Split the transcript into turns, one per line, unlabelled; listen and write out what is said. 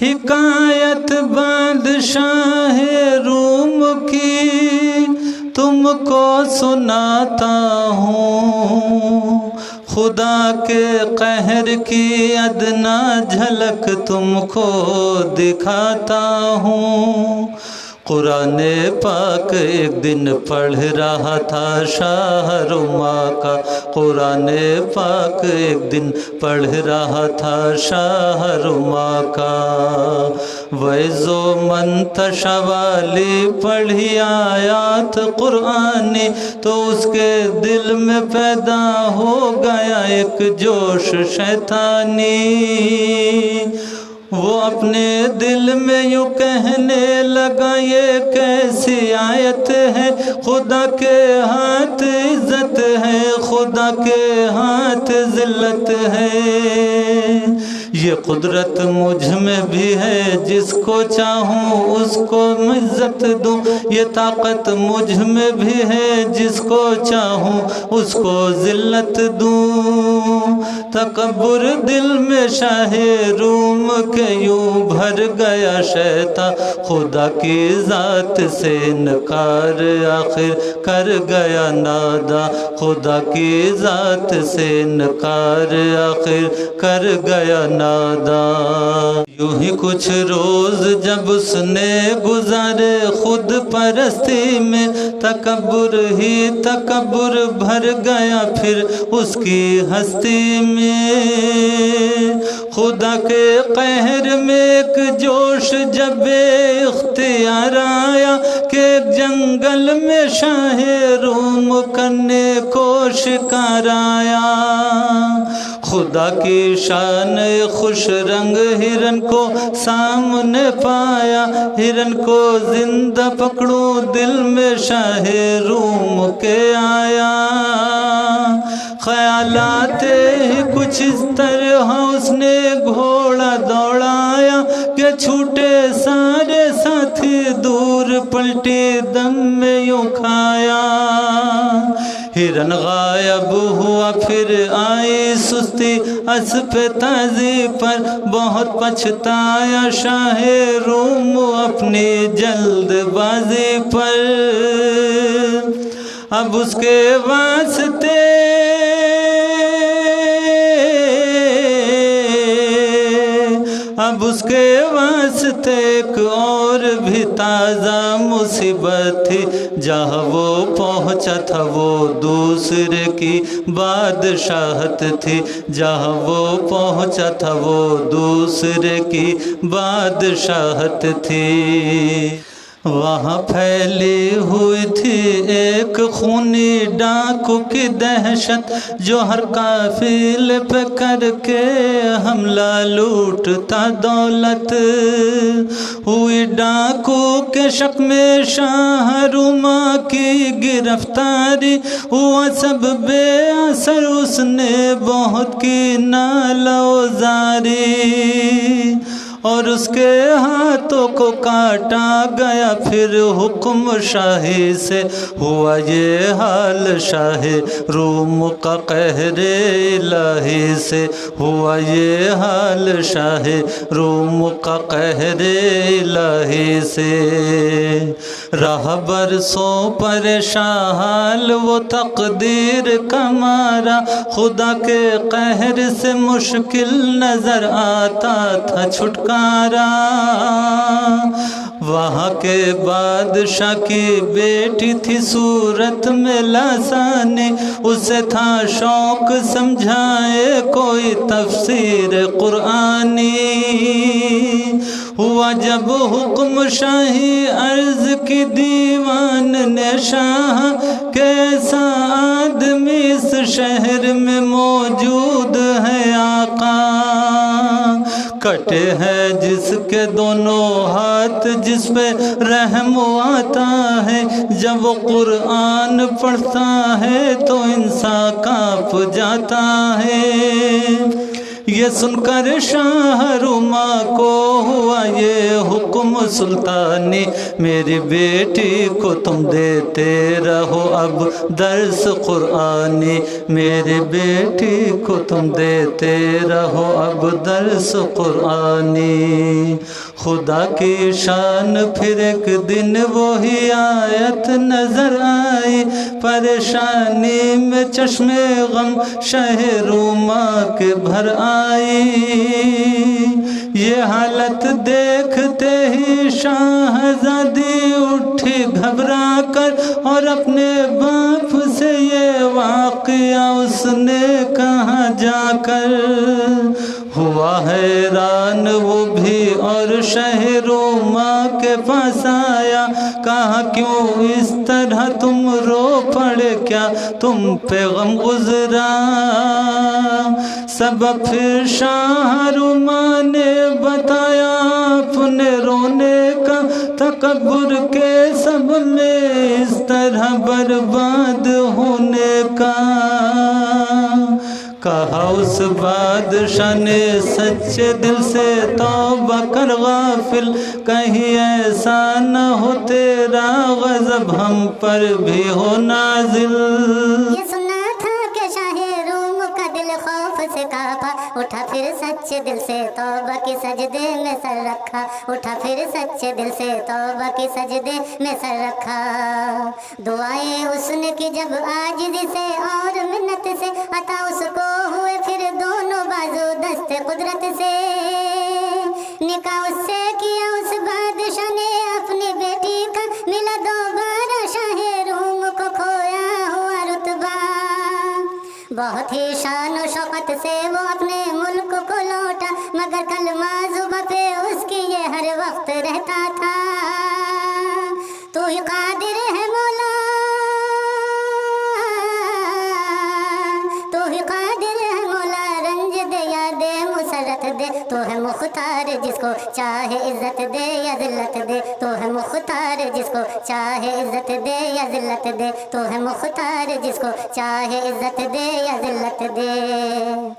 حکایت بادشاہ روم کی تم کو سناتا ہوں، خدا کے قہر کی ادنا جھلک تم کو دکھاتا ہوں۔ قرآن پاک ایک دن پڑھ رہا تھا شاہ رما کا، قرآن پاک ایک دن پڑھ رہا تھا شاہ رما کا، ویزو منتشا والی پڑھی آیات قرآنی تو اس کے دل میں پیدا ہو گیا ایک جوش شیطانی، وہ اپنے دل میں یوں کہنے لگا یہ کیسی آیت ہے، خدا کے ہاتھ عزت ہے، خدا کے ہاتھ ذلت ہے، یہ قدرت مجھ میں بھی ہے، جس کو چاہوں اس کو عزت دوں، یہ طاقت مجھ میں بھی ہے، جس کو چاہوں اس کو ذلت دوں۔ تکبر دل میں شاہ روم کے یوں بھر گیا، شیطان خدا کی ذات سے انکار آخر کر گیا نادا، خدا کی ذات سے انکار آخر کر گیا نادا۔ یوں ہی کچھ روز جب اس نے گزارے خود پرستی میں، تکبر ہی تکبر بھر گیا پھر اس کی ہستی میں، خدا کے قہر میں ایک جوش جب اختیار آیا کہ جنگل میں شاہ روم کرنے کو شکار آیا، خدا کی شان خوش رنگ ہرن کو سامنے پایا، ہرن کو زندہ پکڑوں دل میں شاہ روم کے آیا، خیالات ہی کچھ اس طرح اس نے گھوڑا دوڑایا کہ چھوٹے سارے ساتھی دور پلٹی دم میں یوں کھایا، ہرن غائب ہوا پھر آئی سستی اسپ تازی پر، بہت پچھتایا شاہ روم اپنی جلد بازی پر، اب اس کے واسطے ایک اور بھی تازہ مصیبت تھی، جہاں وہ پہنچا تھا وہ دوسرے کی بادشاہت تھی، جہاں وہ پہنچا تھا وہ دوسرے کی بادشاہت تھی، وہاں پھیلی ہوئی تھی ایک خونی ڈاکو کی دہشت، جو ہر قافلے پہ کر کے حملہ لوٹتا دولت، ہوئی ڈاکو کے شک میں شاہ روما کی گرفتاری، ہوا سب بے اثر اس نے بہت کی نالہ و زاری، اور اس کے ہاتھوں کو کاٹا گیا، پھر حکم شاہی سے ہوا یہ حال، شاہ روم کا قہر الہی سے ہوا یہ حال، شاہ روم کا قہر الہی سے، رہا برسوں پریشان حال وہ تقدیر کا مارا، خدا کے قہر سے مشکل نظر آتا تھا چھٹکارا، وہاں کے بادشاہ کی بیٹی تھی صورت میں لاسانی، اسے تھا شوق سمجھائے کوئی تفسیر قرآنی، ہوا جب حکم شاہی عرض کی دیوان نے شاہ، کیسا آدمی اس شہر میں موجود ہے آقا، کٹے ہیں جس کے دونوں ہاتھ، جس پہ رحم آتا ہے، جب وہ قرآن پڑھتا ہے تو انسان کانپ جاتا ہے، یہ سن کر شاہ روما کو ہوا یہ حکم سلطانی، میری بیٹی کو تم دیتے رہو اب درس قرآنی، میری بیٹی کو تم دیتے رہو اب درس قرآنی، خدا کی شان پھر ایک دن وہی آیت نظر آئی، پریشانی میں چشم غم شہ روما کے بھر آئی۔ یہ حالت دیکھتے ہی شاہزادی اٹھی گھبرا کر، اور اپنے باپ سے یہ واقعہ اس نے کہا جا کر۔ ہوا حیران وہ بھی اور شہ روما کے پاس آیا، کہا کیوں اس طرح تم رو پڑے، کیا تم پہ غم گزرا؟ سبب پھر شاہ روما نے بتایا اپنے رونے کا، تکبر کے سبب میں اس طرح برباد ہونے کا۔ کہا اس بادشاہ نے سچے دل سے توبہ کر غافل، کہیں ایسا نہ ہو تیرا غضب ہم پر بھی ہو نازل۔
یہ سنا تھا کہ شاہ روم کا دل خوف سے کانپا، اٹھا پھر سچے دل سے توبہ کی سجدے میں سر رکھا، اٹھا پھر سچے دل سے توبہ کی سجدے میں سر رکھا۔ دعائیں اس نے کی جب عاجزی سے اور منت سے، عطا اس کو ہوئے پھر دونوں بازو دست قدرت سے۔ نکاح اس سے کیا اس بادشاہ نے اپنی بیٹی کا، ملا دوبارہ شاہ روم کو کھویا ہوا رتبہ۔ بہت ہی شان و شوقت سے وہ اپنے ملک کو لوٹا، مگر کلمہ زباں پہ اس کی یہ ہر وقت رہتا تھا، تو ہی قادر ہے مولا، تو ہی قادر ہے مولا، رنج دے یا دے مسرت دے، تو ہے مختار جس کو چاہے عزت دے یا ذلت دے، تو ہے مختار جس کو چاہے عزت دے یا ذلت دے، تو ہے مختار جس کو چاہے عزت دے یا ذلت دے۔